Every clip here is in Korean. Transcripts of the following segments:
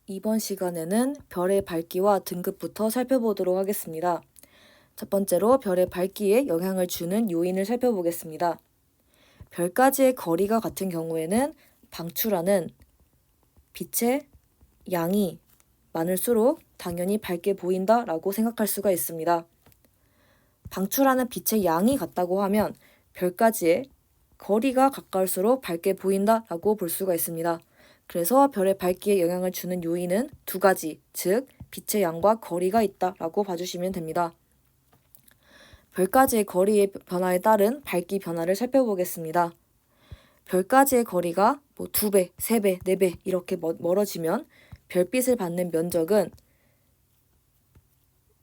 이번 시간에는 별의 밝기와 등급부터 살펴보도록 하겠습니다. 첫 번째로 별의 밝기에 영향을 주는 요인을 살펴보겠습니다. 별까지의 거리가 같은 경우에는 방출하는 빛의 양이 많을수록 당연히 밝게 보인다라고 생각할 수가 있습니다. 방출하는 빛의 양이 같다고 하면 별까지의 거리가 가까울수록 밝게 보인다라고 볼 수가 있습니다. 그래서 별의 밝기에 영향을 주는 요인은 두 가지, 즉 빛의 양과 거리가 있다라고 봐주시면 됩니다. 별까지의 거리의 변화에 따른 밝기 변화를 살펴보겠습니다. 별까지의 거리가 2배, 3배, 4배 이렇게 멀어지면 별빛을 받는 면적은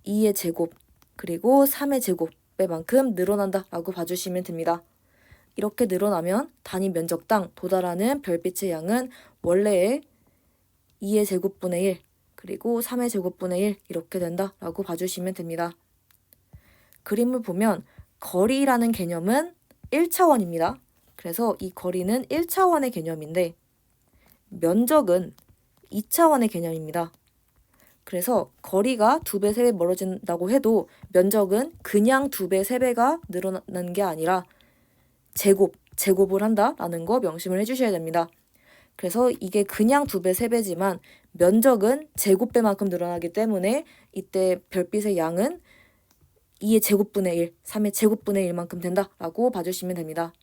2의 제곱 그리고 3의 제곱배만큼 늘어난다라고 봐주시면 됩니다. 이렇게 늘어나면 단위 면적당 도달하는 별빛의 양은 원래의 2의 제곱분의 1 그리고 3의 제곱분의 1 이렇게 된다라고 봐주시면 됩니다. 그림을 보면 거리라는 개념은 1차원입니다. 그래서 이 거리는 1차원의 개념인데 면적은 2차원의 개념입니다. 그래서 거리가 2배, 3배 멀어진다고 해도 면적은 그냥 2배, 3배가 늘어나는 게 아니라 제곱을 한다라는 거 명심을 해주셔야 됩니다. 그래서 이게 그냥 2배, 3배지만 면적은 제곱배만큼 늘어나기 때문에 이때 별빛의 양은 2의 제곱분의 1, 3의 제곱분의 1만큼 된다라고 봐주시면 됩니다.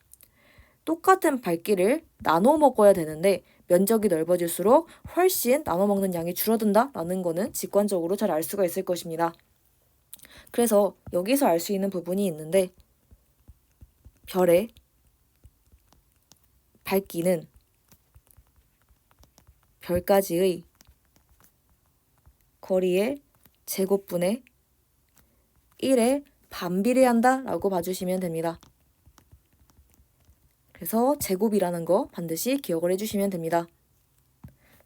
똑같은 밝기를 나눠 먹어야 되는데 면적이 넓어질수록 훨씬 나눠 먹는 양이 줄어든다라는 거는 직관적으로 잘 알 수가 있을 것입니다. 그래서 여기서 알 수 있는 부분이 있는데 별의 밝기는 별까지의 거리의 제곱분의 1에 반비례한다라고 봐주시면 됩니다. 그래서 제곱이라는 거 반드시 기억을 해주시면 됩니다.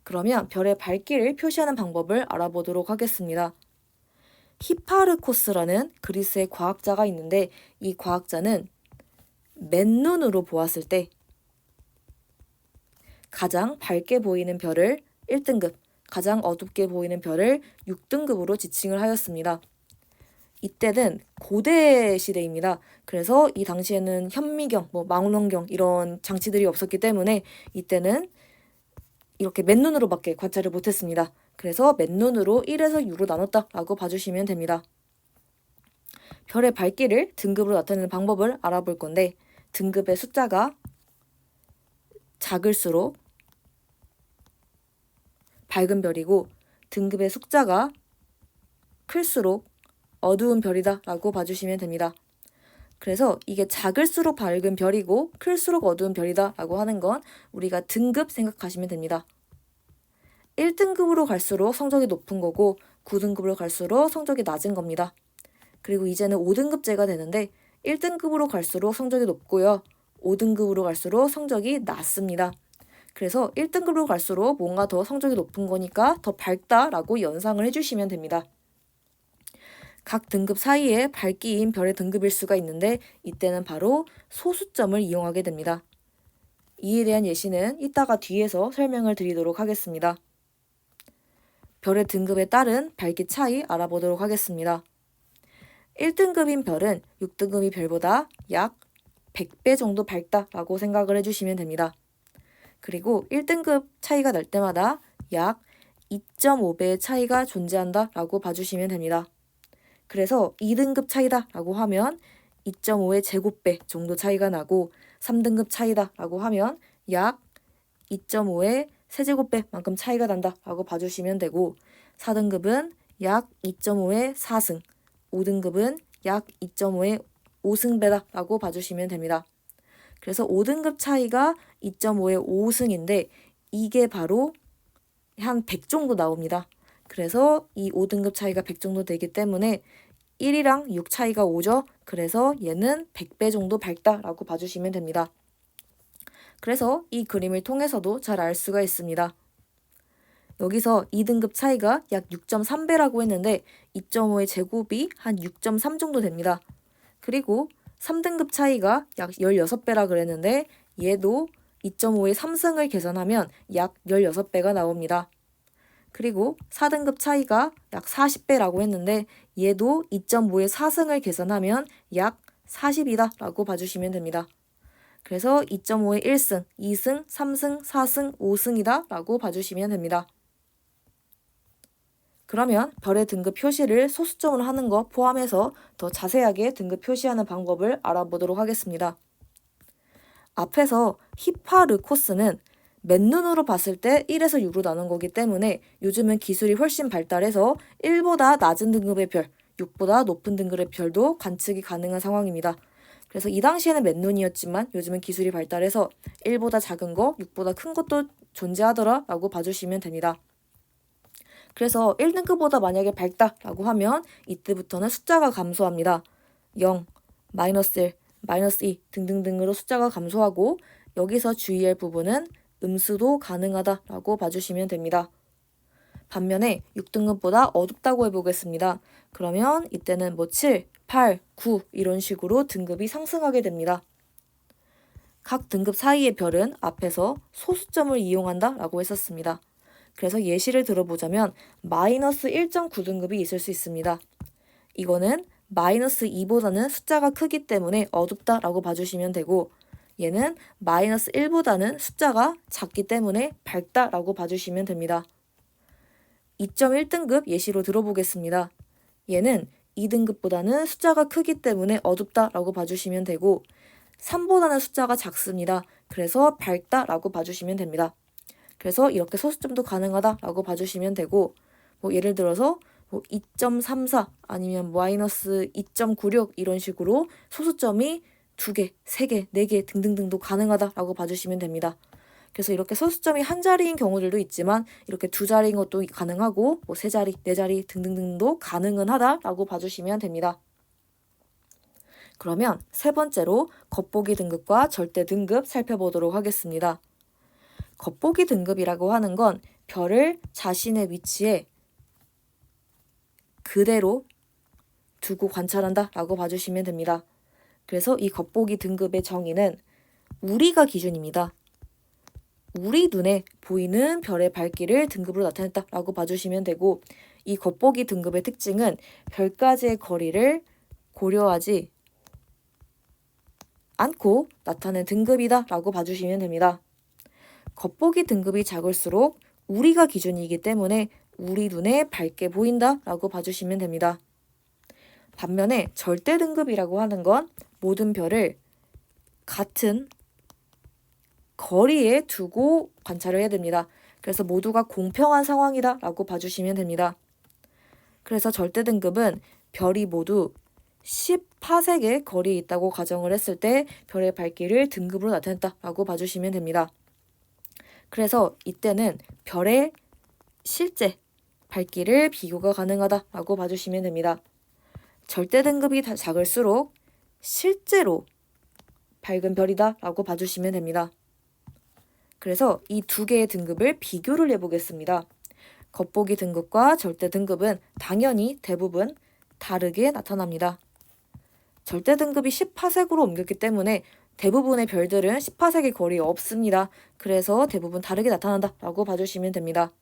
그러면 별의 밝기를 표시하는 방법을 알아보도록 하겠습니다. 히파르코스라는 그리스의 과학자가 있는데 이 과학자는 맨눈으로 보았을 때 가장 밝게 보이는 별을 1등급, 가장 어둡게 보이는 별을 6등급으로 지칭을 하였습니다. 이때는 고대 시대입니다. 그래서 이 당시에는 현미경, 망원경 이런 장치들이 없었기 때문에 이때는 이렇게 맨눈으로밖에 관찰을 못했습니다. 그래서 맨눈으로 1에서 6으로 나눴다라고 봐주시면 됩니다. 별의 밝기를 등급으로 나타내는 방법을 알아볼 건데 등급의 숫자가 작을수록 밝은 별이고 등급의 숫자가 클수록 어두운 별이다 라고 봐주시면 됩니다. 그래서 이게 작을수록 밝은 별이고 클수록 어두운 별이다 라고 하는 건 우리가 등급 생각하시면 됩니다. 1등급으로 갈수록 성적이 높은 거고 9등급으로 갈수록 성적이 낮은 겁니다. 그리고 이제는 5등급제가 되는데 1등급으로 갈수록 성적이 높고요. 5등급으로 갈수록 성적이 낮습니다. 그래서 1등급으로 갈수록 뭔가 더 성적이 높은 거니까 더 밝다라고 연상을 해주시면 됩니다. 각 등급 사이에 밝기인 별의 등급일 수가 있는데 이때는 바로 소수점을 이용하게 됩니다. 이에 대한 예시는 이따가 뒤에서 설명을 드리도록 하겠습니다. 별의 등급에 따른 밝기 차이 알아보도록 하겠습니다. 1등급인 별은 6등급인 별보다 약 100배 정도 밝다라고 생각을 해주시면 됩니다. 그리고 1등급 차이가 날 때마다 약 2.5배의 차이가 존재한다라고 봐주시면 됩니다. 그래서 2등급 차이다라고 하면 2.5의 제곱배 정도 차이가 나고 3등급 차이다라고 하면 약 2.5의 세제곱배만큼 차이가 난다라고 봐주시면 되고 4등급은 약 2.5의 4승, 5등급은 약 2.5의 5승배다라고 봐주시면 됩니다. 그래서 5등급 차이가 2.5의 5승인데 이게 바로 한 100 정도 나옵니다. 그래서 이 5등급 차이가 100 정도 되기 때문에 1이랑 6 차이가 5죠. 그래서 얘는 100배 정도 밝다라고 봐주시면 됩니다. 그래서 이 그림을 통해서도 잘 알 수가 있습니다. 여기서 2등급 차이가 약 6.3배라고 했는데 2.5의 제곱이 한 6.3 정도 됩니다. 그리고 3등급 차이가 약 16배라 그랬는데 얘도 2.5의 3승을 계산하면 약 16배가 나옵니다. 그리고 4등급 차이가 약 40배라고 했는데 얘도 2.5의 4승을 계산하면 약 40이다 라고 봐주시면 됩니다. 그래서 2.5의 1승, 2승, 3승, 4승, 5승이다 라고 봐주시면 됩니다. 그러면 별의 등급 표시를 소수점으로 하는 것 포함해서 더 자세하게 등급 표시하는 방법을 알아보도록 하겠습니다. 앞에서 히파르코스는 맨눈으로 봤을 때 1에서 6으로 나눈 거기 때문에 요즘은 기술이 훨씬 발달해서 1보다 낮은 등급의 별, 6보다 높은 등급의 별도 관측이 가능한 상황입니다. 그래서 이 당시에는 맨눈이었지만 요즘은 기술이 발달해서 1보다 작은 거, 6보다 큰 것도 존재하더라 라고 봐주시면 됩니다. 그래서 1등급보다 만약에 밝다라고 하면 이때부터는 숫자가 감소합니다. 0, 마이너스 1, 마이너스 2 등등등으로 숫자가 감소하고 여기서 주의할 부분은 음수도 가능하다라고 봐주시면 됩니다. 반면에 6등급보다 어둡다고 해보겠습니다. 그러면 이때는 7, 8, 9 이런 식으로 등급이 상승하게 됩니다. 각 등급 사이의 별은 앞에서 소수점을 이용한다라고 했었습니다. 그래서 예시를 들어보자면 마이너스 1.9등급이 있을 수 있습니다. 이거는 마이너스 2보다는 숫자가 크기 때문에 어둡다라고 봐주시면 되고 얘는 마이너스 1보다는 숫자가 작기 때문에 밝다라고 봐주시면 됩니다. 2.1등급 예시로 들어보겠습니다. 얘는 2등급보다는 숫자가 크기 때문에 어둡다라고 봐주시면 되고 3보다는 숫자가 작습니다. 그래서 밝다라고 봐주시면 됩니다. 그래서 이렇게 소수점도 가능하다라고 봐주시면 되고 예를 들어서 2.34 아니면 마이너스 2.96 이런 식으로 소수점이 2개, 3개, 4개 등등등도 가능하다라고 봐주시면 됩니다. 그래서 이렇게 소수점이 한 자리인 경우들도 있지만 이렇게 두 자리인 것도 가능하고 3자리, 4자리 등등등도 가능은 하다라고 봐주시면 됩니다. 그러면 세 번째로 겉보기 등급과 절대 등급 살펴보도록 하겠습니다. 겉보기 등급이라고 하는 건 별을 자신의 위치에 그대로 두고 관찰한다 라고 봐주시면 됩니다. 그래서 이 겉보기 등급의 정의는 우리가 기준입니다. 우리 눈에 보이는 별의 밝기를 등급으로 나타냈다 라고 봐주시면 되고 이 겉보기 등급의 특징은 별까지의 거리를 고려하지 않고 나타낸 등급이다 라고 봐주시면 됩니다. 겉보기 등급이 작을수록 우리가 기준이기 때문에 우리 눈에 밝게 보인다 라고 봐주시면 됩니다. 반면에 절대 등급이라고 하는 건 모든 별을 같은 거리에 두고 관찰을 해야 됩니다. 그래서 모두가 공평한 상황이다 라고 봐주시면 됩니다. 그래서 절대 등급은 별이 모두 10파섹의 거리에 있다고 가정을 했을 때 별의 밝기를 등급으로 나타냈다 라고 봐주시면 됩니다. 그래서 이때는 별의 실제 밝기를 비교가 가능하다라고 봐주시면 됩니다. 절대 등급이 작을수록 실제로 밝은 별이다라고 봐주시면 됩니다. 그래서 이 두 개의 등급을 비교를 해보겠습니다. 겉보기 등급과 절대 등급은 당연히 대부분 다르게 나타납니다. 절대 등급이 10파섹으로 옮겼기 때문에 대부분의 별들은 10파섹의 거리에 없습니다. 그래서 대부분 다르게 나타난다라고 봐주시면 됩니다.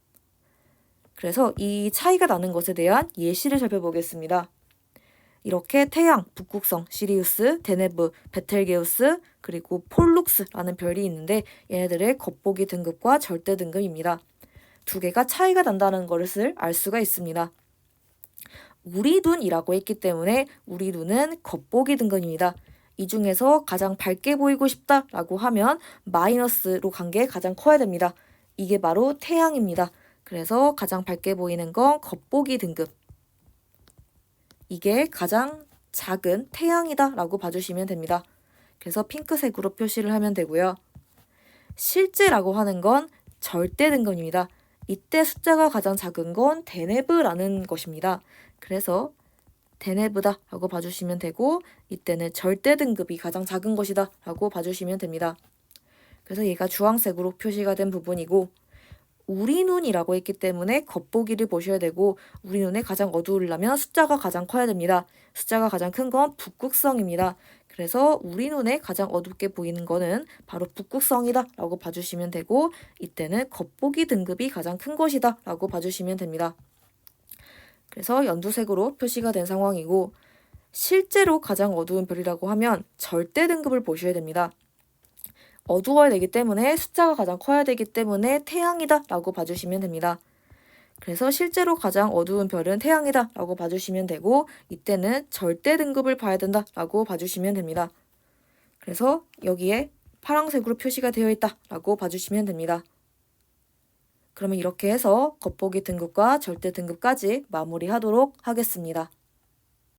그래서 이 차이가 나는 것에 대한 예시를 살펴보겠습니다. 이렇게 태양, 북극성, 시리우스, 데네브, 베텔게우스, 그리고 폴룩스라는 별이 있는데 얘네들의 겉보기 등급과 절대 등급입니다. 두 개가 차이가 난다는 것을 알 수가 있습니다. 우리 눈이라고 했기 때문에 우리 눈은 겉보기 등급입니다. 이 중에서 가장 밝게 보이고 싶다라고 하면 마이너스로 간 게 가장 커야 됩니다. 이게 바로 태양입니다. 그래서 가장 밝게 보이는 건 겉보기 등급. 이게 가장 작은 태양이다 라고 봐주시면 됩니다. 그래서 핑크색으로 표시를 하면 되고요. 실제라고 하는 건 절대 등급입니다. 이때 숫자가 가장 작은 건 데네브라는 것입니다. 그래서 데네브다 라고 봐주시면 되고 이때는 절대 등급이 가장 작은 것이다 라고 봐주시면 됩니다. 그래서 얘가 주황색으로 표시가 된 부분이고 우리 눈이라고 했기 때문에 겉보기를 보셔야 되고 우리 눈에 가장 어두우려면 숫자가 가장 커야 됩니다. 숫자가 가장 큰 건 북극성입니다. 그래서 우리 눈에 가장 어둡게 보이는 거는 바로 북극성이다 라고 봐주시면 되고 이때는 겉보기 등급이 가장 큰 것이다 라고 봐주시면 됩니다. 그래서 연두색으로 표시가 된 상황이고 실제로 가장 어두운 별이라고 하면 절대 등급을 보셔야 됩니다. 어두워야 되기 때문에 숫자가 가장 커야 되기 때문에 태양이다 라고 봐주시면 됩니다. 그래서 실제로 가장 어두운 별은 태양이다 라고 봐주시면 되고 이때는 절대 등급을 봐야 된다 라고 봐주시면 됩니다. 그래서 여기에 파란색으로 표시가 되어 있다 라고 봐주시면 됩니다. 그러면 이렇게 해서 겉보기 등급과 절대 등급까지 마무리하도록 하겠습니다.